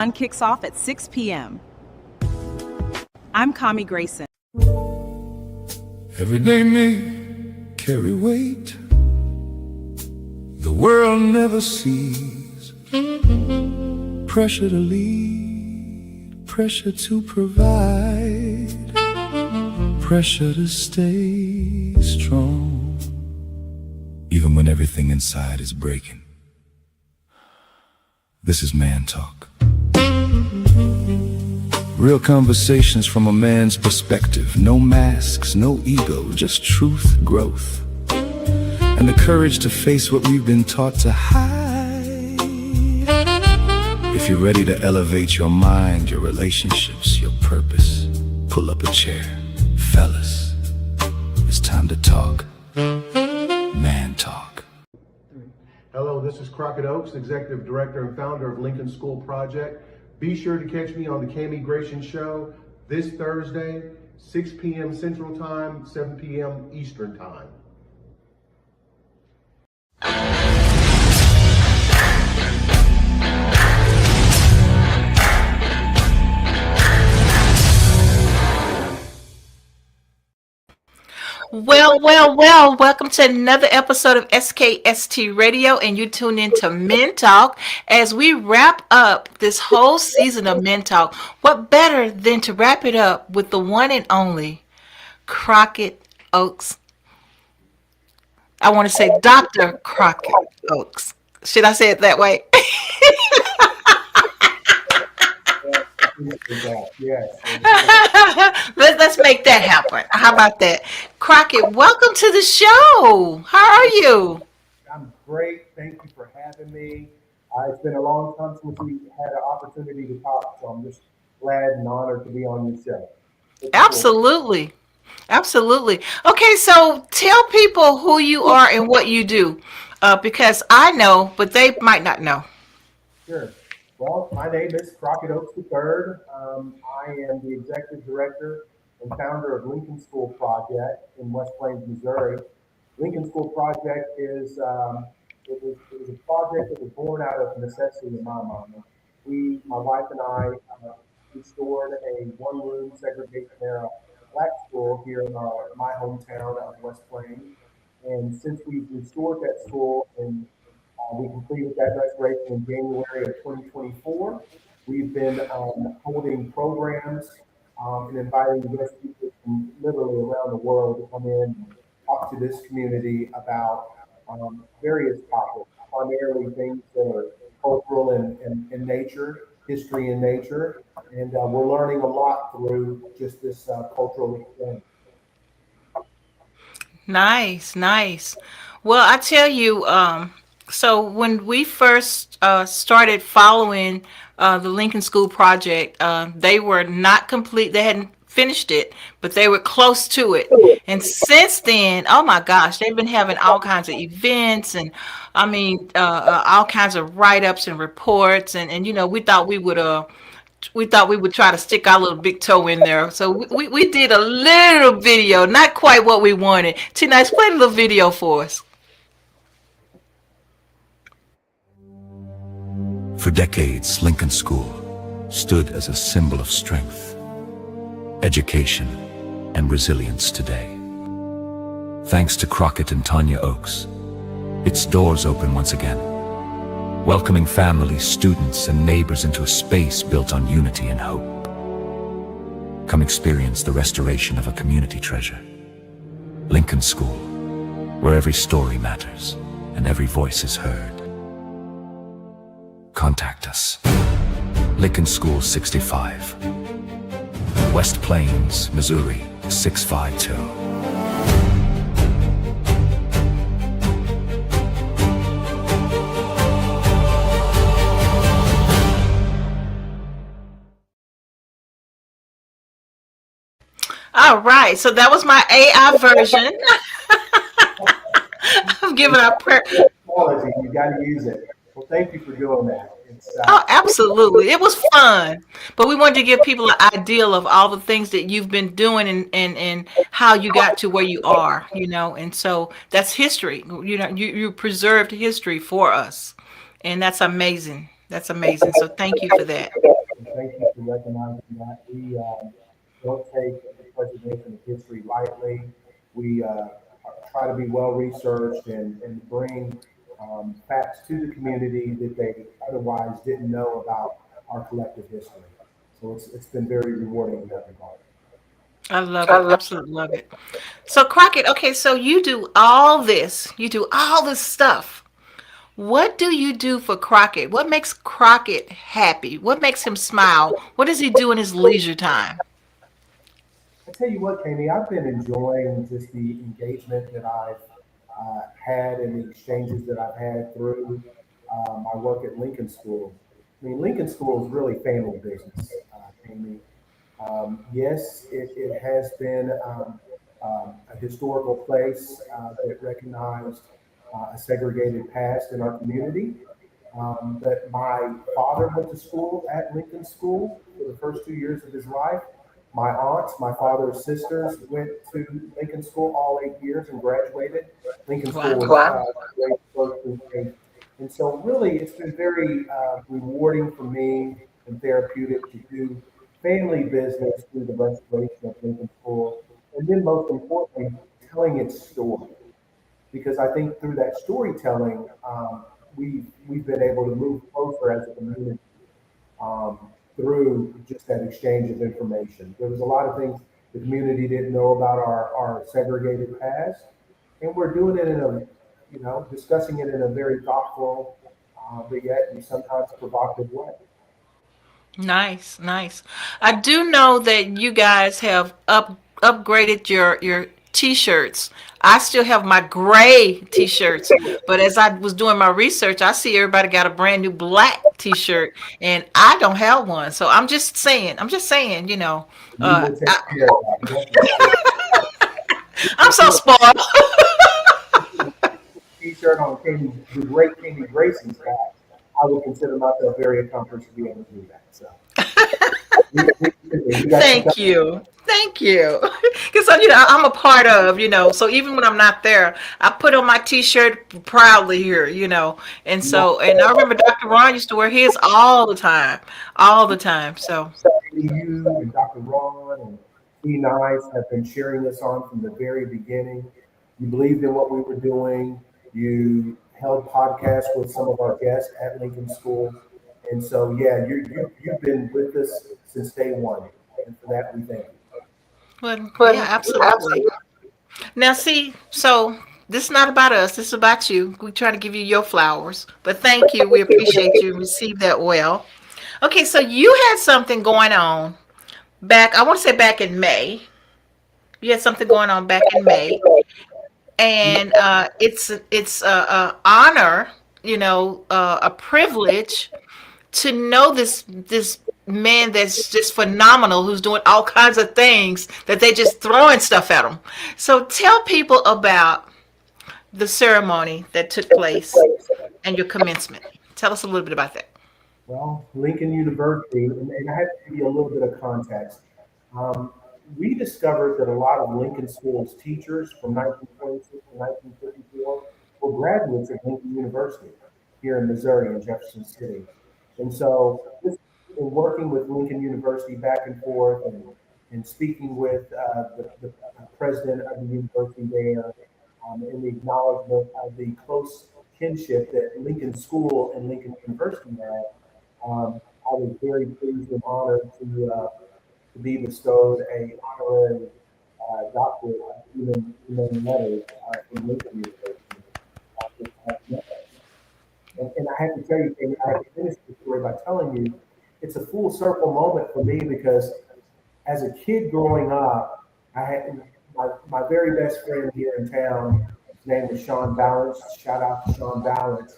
Kicks off at 6 p.m. I'm Kami Grayson. Everyday may carry weight the world never sees. Pressure to lead, pressure to provide, pressure to stay strong, even when everything inside is breaking. This is Man Talk. Real conversations from a man's perspective. No masks, no ego, just truth, growth, and the courage to face what we've been taught to hide. If you're ready to elevate your mind, your relationships, your purpose, pull up a chair. Fellas, it's time to talk. Man Talk. Hello, this is Crockett Oaks, Executive Director and Founder of Lincoln School Project. Be sure to catch me on the Kami Grayson Show this Thursday, 6 p.m. Central Time, 7 p.m. Eastern Time. Well, welcome to another episode of SKST Radio, and you tune in to Men Talk as we wrap up this whole season of Men Talk. What better than to wrap it up with the one and only Crockett Oaks? I want to say Dr. Crockett Oaks. Should I say it that way? Yes. Let's make that happen. How about that? Crockett, welcome to the show. How are you? I'm great. Thank you for having me. It's been a long time since we had an opportunity to talk, so I'm just glad and honored to be on your show. Absolutely. Okay, so tell people who you are and what you do, because I know, but they might not know. Sure. Well, my name is Crockett Oaks III. I am the Executive Director and Founder of Lincoln School Project in West Plains, Missouri. Lincoln School Project is it was a project that was born out of necessity in my mind. My wife and I, restored a one-room segregation era black school here in my hometown of West Plains. And since we've restored that school and we completed that restoration in January of 2024. We've been holding programs and inviting guest speakers from literally around the world to come in and talk to this community about various topics, primarily things that are cultural and nature, history and nature. And we're learning a lot through just this cultural exchange. Nice. Well, I tell you, so when we first started following the Lincoln School Project, they were not complete. They hadn't finished it, but they were close to it. And since then, oh my gosh, they've been having all kinds of events and all kinds of write-ups and reports. And you know, we thought we would try to stick our little big toe in there. So we did a little video, not quite what we wanted. T-Nice, play a little video for us. For decades, Lincoln School stood as a symbol of strength, education, and resilience today. Thanks to Crockett and Tanya Oaks, its doors open once again, welcoming families, students, and neighbors into a space built on unity and hope. Come experience the restoration of a community treasure. Lincoln School, where every story matters and every voice is heard. Contact us. Lincoln School 65, West Plains, Missouri 652. All right, so that was my AI version. I'm giving our prayer. Technology, you got to use it. Well, thank you for doing that. Oh, absolutely. It was fun. But we wanted to give people an idea of all the things that you've been doing and how you got to where you are, you know. And so that's history. You know, you preserved history for us. And that's amazing. That's amazing. So thank you for that. And thank you for recognizing that. We don't take the preservation of history lightly. We try to be well researched and bring facts to the community that they otherwise didn't know about our collective history. So it's been very rewarding in that regard. I love it. Absolutely love it. So Crockett, okay, so you do all this. You do all this stuff. What do you do for Crockett? What makes Crockett happy? What makes him smile? What does he do in his leisure time? I tell you what, Kami, I've been enjoying just the engagement that I've had and the exchanges that I've had through my work at Lincoln School. I mean, Lincoln School is really family business, Kami. Yes, it has been a historical place that recognized a segregated past in our community. But my father went to school at Lincoln School for the first 2 years of his life. My aunts, my father's sisters, went to Lincoln School all 8 years and graduated. Lincoln School was Wow. grade 12 through 8. And so, really, it's been very rewarding for me and therapeutic to do family business through the restoration of Lincoln School. And then, most importantly, telling its story. Because I think through that storytelling, we've been able to move closer as a community um, through just that exchange of information. There was a lot of things the community didn't know about our segregated past, and we're doing it in a, discussing it in a very thoughtful, but yet sometimes provocative way. Nice, nice. I do know that you guys have upgraded your t-shirts. I still have my gray t-shirts, but as I was doing my research, I see everybody got a brand new black t-shirt, and I don't have one. So I'm just saying, We will take I, care of that. Definitely. I'm so spoiled. T-shirt on Kami, the great Kami Grayson's back. I would consider myself very accomplished to be able to do that. So we got some Thank you. Thank you. Because I'm a part of. So even when I'm not there, I put on my t-shirt proudly here. And I remember Dr. Ron used to wear his all the time. All the time. So you and Dr. Ron and T Nice have been cheering us on from the very beginning. You believed in what we were doing. You held podcasts with some of our guests at Lincoln School. And so, yeah, you've been with us since day one. And for that, we thank you. well, yeah, absolutely. Now see, so this is not about us, this is about you. We try to give you your flowers. But thank you. We appreciate you and receive that well. Okay, so you had something going on back, I want to say back in May. You had something going on back in May, and it's a honor, a privilege to know this man that's just phenomenal, who's doing all kinds of things that they just throwing stuff at him. So tell people about the ceremony that took place and your commencement. Tell us a little bit about that. Well, Lincoln University, and I have to give you a little bit of context. Um, we discovered that a lot of Lincoln School's teachers from 1926 to 1954 were graduates of Lincoln University here in Missouri in Jefferson City. And so, just in working with Lincoln University back and forth and speaking with the president of the university there, in the acknowledgement of the close kinship that Lincoln School and Lincoln University had, I was very pleased and honored to be bestowed a honorary doctorate of human letters from Lincoln University this past May. And I have to tell you, Amy, I have to finish the story by telling you it's a full circle moment for me because as a kid growing up, I had my very best friend here in town. His name was Sean Balance. Shout out to Sean Balance.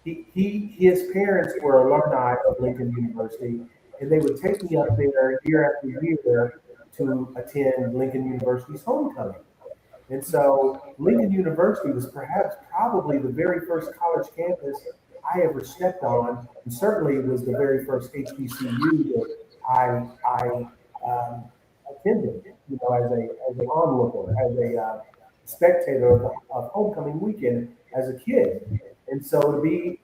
His parents were alumni of Lincoln University, and they would take me up there year after year to attend Lincoln University's homecoming. And so Lincoln University was probably the very first college campus I ever stepped on, and certainly it was the very first HBCU that I attended, as an onlooker, as a spectator of homecoming weekend as a kid. And so to be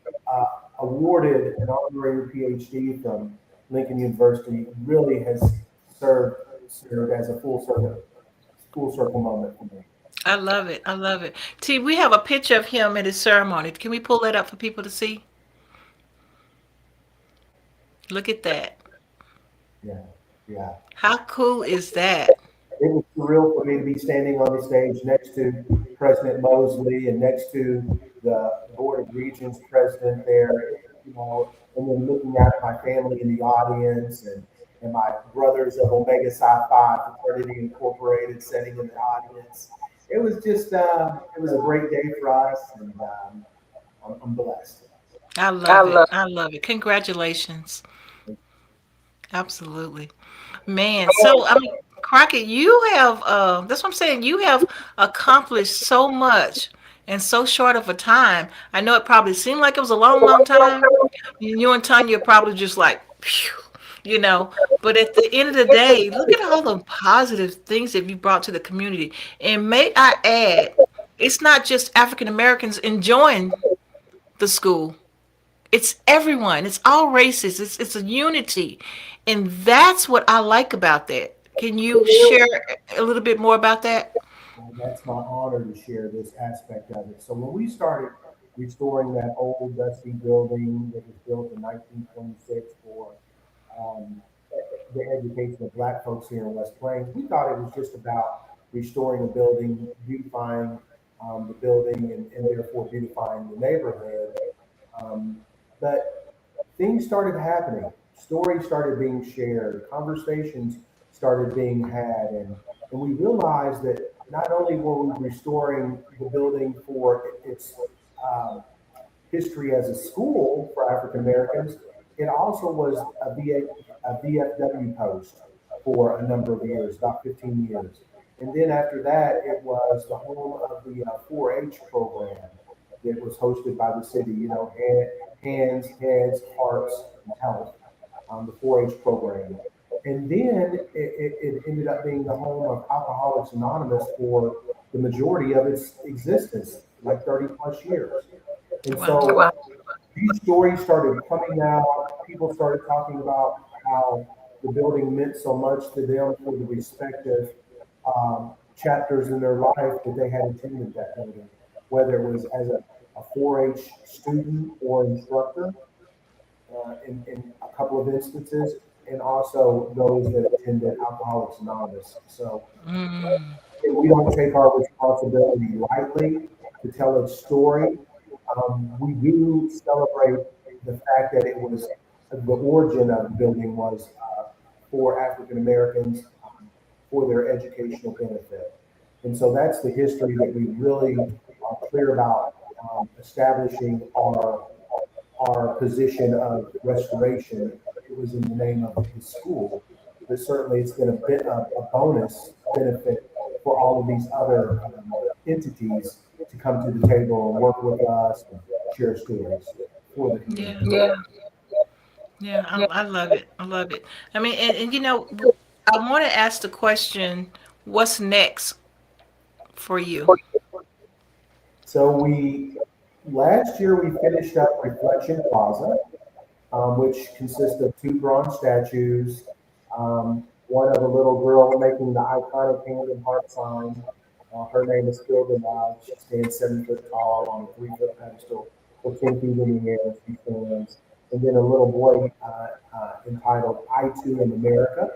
awarded an honorary PhD from Lincoln University really has served as a full circle moment for me. I love it. I love it. T, we have a picture of him at his ceremony. Can we pull that up for people to see? Look at that. Yeah, yeah. How cool is that? It was surreal for me to be standing on the stage next to President Mosley and next to the Board of Regents president there, and then looking out at my family in the audience and my brothers of Omega Psi Phi Fraternity Incorporated sitting in the audience. It was just, it was a great day for us, and I'm blessed. I love it. I love it. Congratulations. Absolutely. Man, so I mean, Crockett, you have that's what I'm saying, you have accomplished so much in so short of a time. I know it probably seemed like it was a long, long time. You and Tanya are probably just like, phew, but at the end of the day, look at all the positive things that you brought to the community. And may I add, it's not just African Americans enjoying the school. It's everyone. It's all races. It's a unity, and that's what I like about that. Can you share a little bit more about that? That's my honor to share this aspect of it. So when we started restoring that old dusty building that was built in 1926 for um, the education of Black folks here in West Plains, we thought it was just about restoring a building, beautifying the building, and therefore beautifying the neighborhood. Um, but things started happening. Stories started being shared. Conversations started being had, and we realized that not only were we restoring the building for its um, history as a school for African Americans, it also was a VFW post for a number of years, about 15 years. And then after that, it was the home of the 4-H program that was hosted by the city, hands, heads, hearts, and health, the 4-H program. And then it ended up being the home of Alcoholics Anonymous for the majority of its existence, like 30 plus years. And so Wow. these stories started coming out. People started talking about how the building meant so much to them for the respective chapters in their life that they had attended that building, whether it was as a 4-H student or instructor in a couple of instances, and also those that attended Alcoholics Anonymous. So we don't take our responsibility lightly to tell its story. We do celebrate the fact that it was the origin of the building was for African Americans for their educational benefit. And so that's the history that we really are clear about establishing our position of restoration. It was in the name of the school, but certainly it's been a bonus benefit for all of these other entities to come to the table and work with us and share stories for the community. Yeah. Yeah, I love it. I love it. I mean, and I want to ask the question, what's next for you? So last year we finished up Reflection Plaza, which consists of two bronze statues, one of a little girl making the iconic hand and heart sign. Her name is Hilda Now. She stands 7 foot tall on a 3-foot pedestal, or 10 feet in the air. She stands. And then a little boy entitled I Too Am America.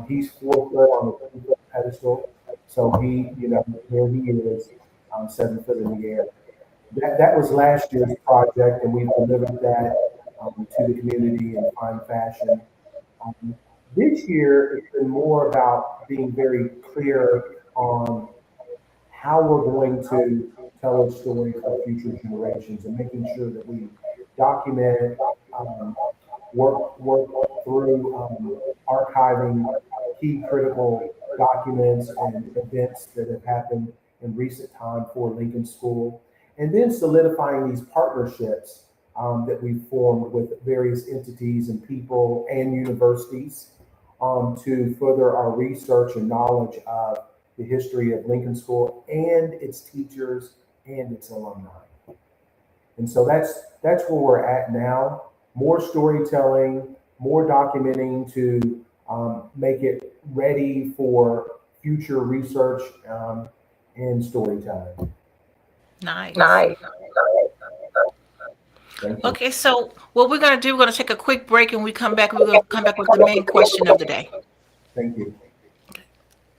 He's 4 foot on a 3-foot pedestal. So here he is, 7 foot in the air. That was last year's project, and we've delivered that to the community in fine fashion. This year, it's been more about being very clear on how we're going to tell a story for future generations and making sure that we document, work through archiving key critical documents and events that have happened in recent time for Lincoln School, and then solidifying these partnerships that we've formed with various entities and people and universities to further our research and knowledge of the history of Lincoln School and its teachers and its alumni. And so that's where we're at now. More storytelling, more documenting to make it ready for future research and storytelling. Nice. Thank you. Okay, so what we're going to do, we're going to take a quick break, and we're going to come back with the main question of the day. Thank you.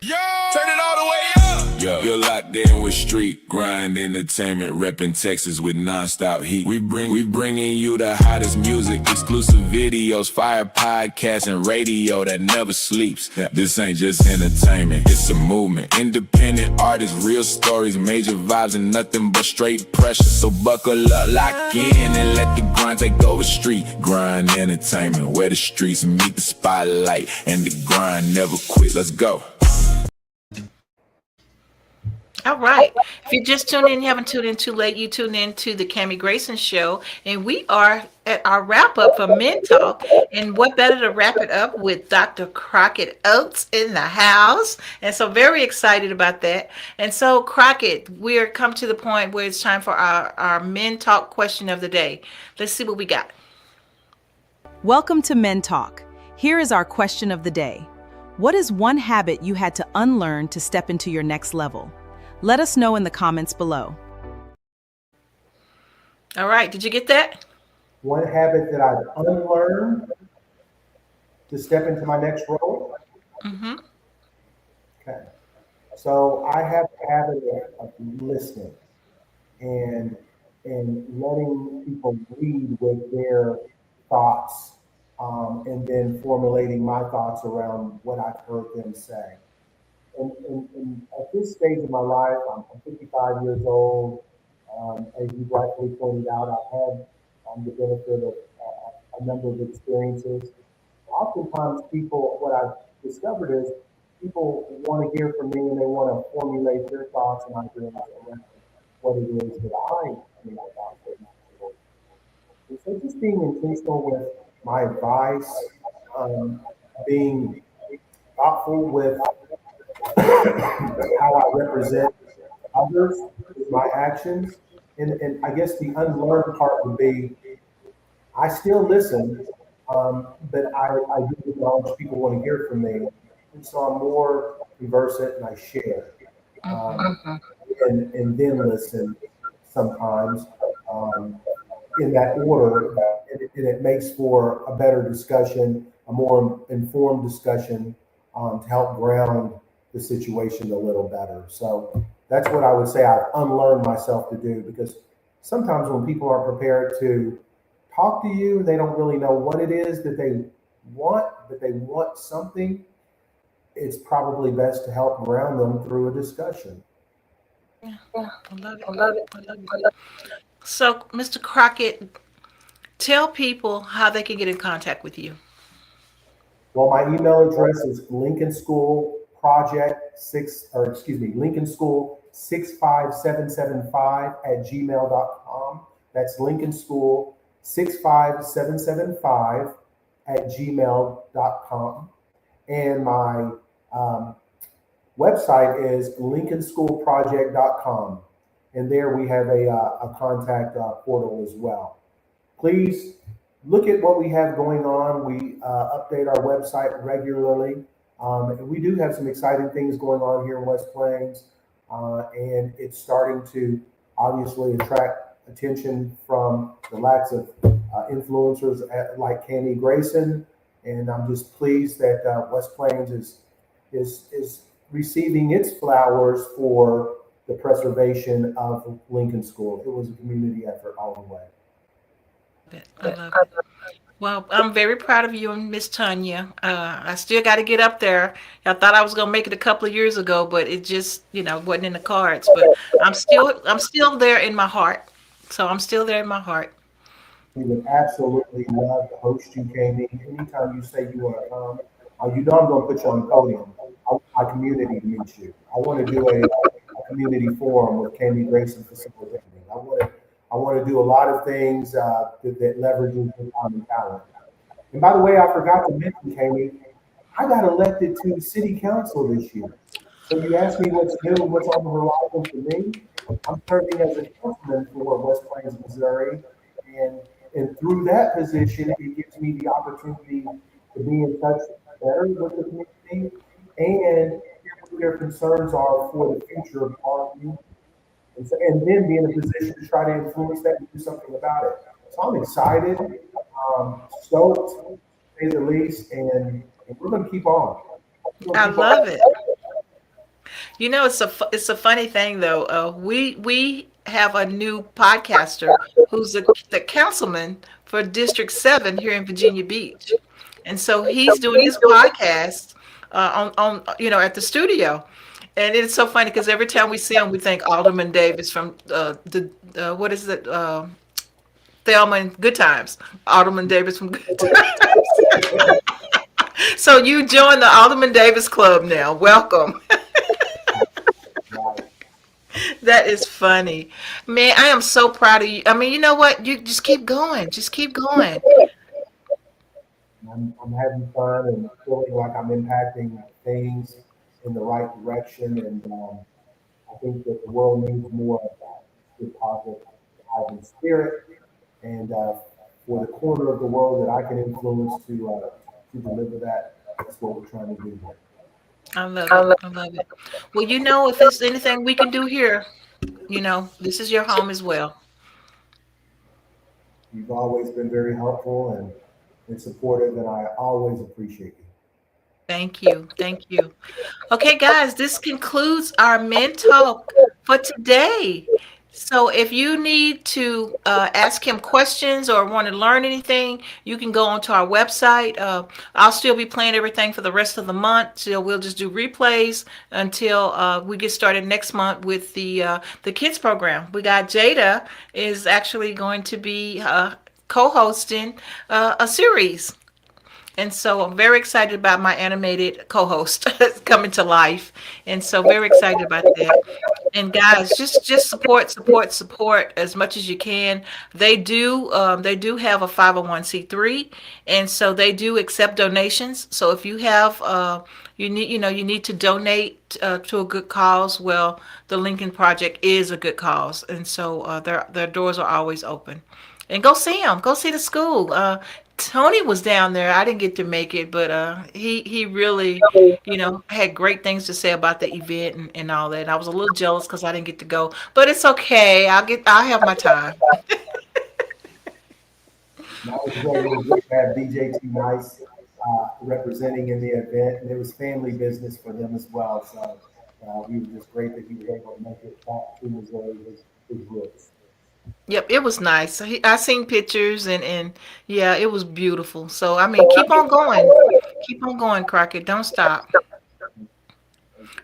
Yo, turn it all the way up. Yo, you're locked in with street grind entertainment, repping Texas with nonstop heat. We bringing you the hottest music, exclusive videos, fire podcasts, and radio that never sleeps. This ain't just entertainment, it's a movement. Independent artists, real stories, major vibes, and nothing but straight pressure. So buckle up, lock in, and let the grind take over. Street grind entertainment, where the streets meet the spotlight, and the grind never quit. Let's go. All right. If you just tuned in, you haven't tuned in too late, you tuned in to the Kami Grayson Show, and we are at our wrap up for Men Talk. And what better to wrap it up with Dr. Crockett Oaks in the house? And so very excited about that. And so Crockett, we're come to the point where it's time for our Men Talk question of the day. Let's see what we got. Welcome to Men Talk. Here is our question of the day. What is one habit you had to unlearn to step into your next level? Let us know in the comments below. All right, did you get that? One habit that I've unlearned to step into my next role. Mm-hmm. Okay. So I have the habit of listening and letting people lead with their thoughts, and then formulating my thoughts around what I've heard them say. And at this stage of my life, I'm 55 years old. As you rightfully pointed out, I've had the benefit of a number of experiences. Oftentimes what I've discovered is people want to hear from me and they want to formulate their thoughts and ideas around what it is that I think about. And so just being intentional with my advice, being thoughtful with how I represent others with my actions. And I guess the unlearned part would be, I still listen, but I do acknowledge people want to hear from me. And so I'm more conversant and I share. And then listen sometimes in that order. And it makes for a better discussion, a more informed discussion to help ground the situation a little better. So that's what I would say I've unlearned myself to do, because sometimes when people are prepared to talk to you, they don't really know what it is that they want, but they want something. It's probably best to help ground them through a discussion. Yeah, I love it. I love it. So, Mr. Crockett, tell people how they can get in contact with you. Well, my email address is Lincoln School 65775 That's Lincoln School 65775 And my website is lincolnschoolproject.com. And there we have a contact portal as well. Please look at what we have going on. We update our website regularly. And we do have some exciting things going on here in West Plains. And it's starting to obviously attract attention from the likes of influencers like Kami Grayson. And I'm just pleased that West Plains is receiving its flowers for the preservation of Lincoln School. It was a community effort all the way. I love it. Well, I'm very proud of you and Miss Tanya. I still got to get up there. I thought I was going to make it a couple of years ago, but it just, wasn't in the cards. But I'm still there in my heart. So I'm still there in my heart. We would absolutely love to host you, Kami. Anytime you say you want to come, I'm going to put you on the podium. I want my community to meet you. I want to do a community forum with Kami Grayson facilitating. I want to do a lot of things that leverages the common talent. And by the way, I forgot to mention, Kami, I got elected to city council this year. So you asked me what's new, what's on the horizon for me. I'm serving as a councilman for West Plains, Missouri, and and through that position, it gives me the opportunity to be in touch better with the community and hear what their concerns are for the future of our community. And then be in a position to try to influence that and do something about it. So I'm excited, stoked, to say the least, and we're going to keep on. I love it. You know, it's a funny thing though. We have a new podcaster who's the councilman for District 7 here in Virginia Beach, and so he's doing his podcast on at the studio. And it's so funny because every time we see him, we think Alderman Davis from what is it? Thelma and Good Times. Alderman Davis from Good Times. So you join the Alderman Davis Club now. Welcome. That is funny. Man, I am so proud of you. I mean, you know what? You just keep going. Just keep going. I'm having fun and feeling like I'm impacting things in the right direction. And I think that the world needs more of that good, positive spirit. And for the corner of the world that I can influence to deliver that, that's what we're trying to do here. I love it. I love it. Well, if there's anything we can do here, this is your home as well. You've always been very helpful and supportive, and I always appreciate you. Thank you. Thank you. Okay, guys, this concludes our Men Talk for today. So if you need to ask him questions or want to learn anything, you can go onto our website. I'll still be playing everything for the rest of the month. So we'll just do replays until we get started next month with the kids program. We got Jada is actually going to be co-hosting a series. And so I'm very excited about my animated co-host coming to life. And so very excited about that. And guys, just support as much as you can. They do have a 501c3, and so they do accept donations. So if you have you need to donate to a good cause, well, the Lincoln Project is a good cause, and so their doors are always open. And go see them. Go see the school. Tony was down there. I didn't get to make it, but he really, had great things to say about the event and all that. And I was a little jealous because I didn't get to go, but it's okay. I'll have my time. That was great. It was great to have DJ T Nice representing in the event, and it was family business for them as well. So we were just great that he was able to make it back to Missouri, his roots. Yep, it was nice. I seen pictures and yeah, it was beautiful. So I mean, keep on going, Crockett. Don't stop.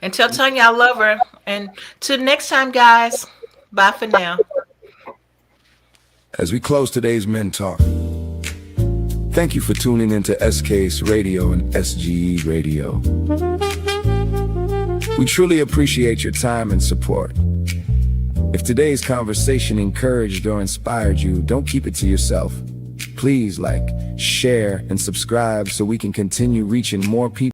And tell Tanya I love her. And till next time, guys. Bye for now. As we close today's Men Talk, thank you for tuning into SKST Radio and SGE Radio. We truly appreciate your time and support. If today's conversation encouraged or inspired you, don't keep it to yourself. Please like, share, and subscribe so we can continue reaching more people.